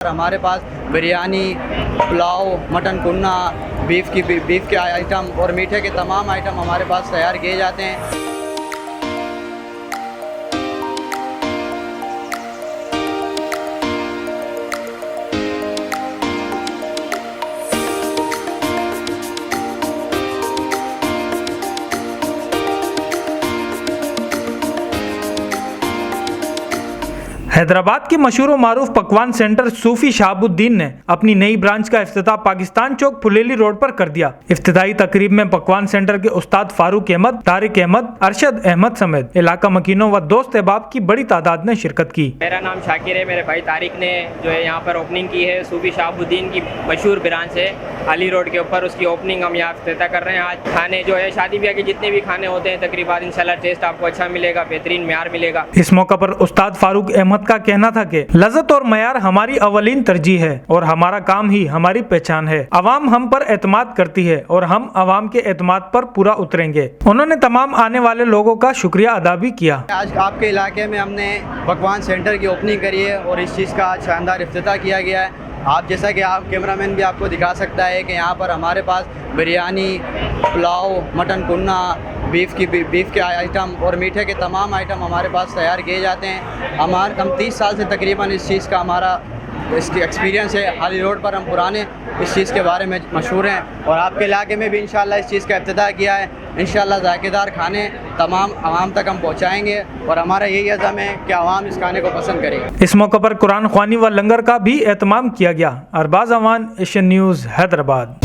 हमारे पास बिरयानी, पुलाव, मटन कुन्ना, बीफ के आइटम और मीठे के तमाम आइटम हमारे पास तैयार किए जाते हैं। हैदराबाद के मशहूर मारूफ पकवान सेंटर सूफी शहाबुद्दीन ने अपनी नई ब्रांच का इफ्तिताह पाकिस्तान चौक फुलेली रोड पर कर दिया। इफ्तिताही तकरीब में पकवान सेंटर के उस्ताद फारूक अहमद, तारिक अहमद, अरशद अहमद समेत इलाका मकीनों व दोस्त अहबाब की बड़ी तादाद ने शिरकत की। मेरा नाम शाकिर है। मेरे भाई तारिक ने जो है यहाँ पर ओपनिंग की है। सूफी शहाबुद्दीन की मशहूर ब्रांच है अली रोड के ऊपर, उसकी ओपनिंग हम यहाँ इफ्तिताह कर रहे हैं। आज खाने जो है शादी ब्याह के जितने भी खाने होते हैं तकरीबन इंशाल्लाह टेस्ट आपको अच्छा मिलेगा, बेहतरीन म्यार मिलेगा। इस मौका पर उस्ताद फारूक अहमद का कहना था कि लज़्ज़त और मयार हमारी अवलीन तरजीह है और हमारा काम ही हमारी पहचान है। अवाम हम पर एतमाद करती है और हम अवाम के एतमाद पर पूरा उतरेंगे। उन्होंने तमाम आने वाले लोगों का शुक्रिया अदा भी किया। आज आपके इलाके में हमने पकवान सेंटर की ओपनिंग करी है और इस चीज़ का शानदार इफ्तिताह किया गया है। आप जैसा कि आप कैमरामैन भी आपको दिखा सकता है कि यहाँ पर हमारे पास बिरयानी, पुलाव, मटन कुन्ना, बीफ के आइटम और मीठे के तमाम आइटम हमारे पास तैयार किए जाते हैं। हम 30 साल से तकरीबन इस चीज़ का हमारा इसकी एक्सपीरियंस है। हाली रोड पर हम पुराने इस चीज़ के बारे में मशहूर हैं और आपके इलाके में भी इंशाल्लाह इस चीज़ का इब्तिदा किया है। इंशाल्लाह जायकेदार खाने तमाम आवाम तक हम पहुँचाएँगे और हमारा यही अज़म है कि आवाम इस खाने को पसंद करेगी। इस मौके पर कुरान ख्वानी व लंगर का भी एहतमाम किया गया। अरबाज अमान, एशियन न्यूज़, हैदराबाद।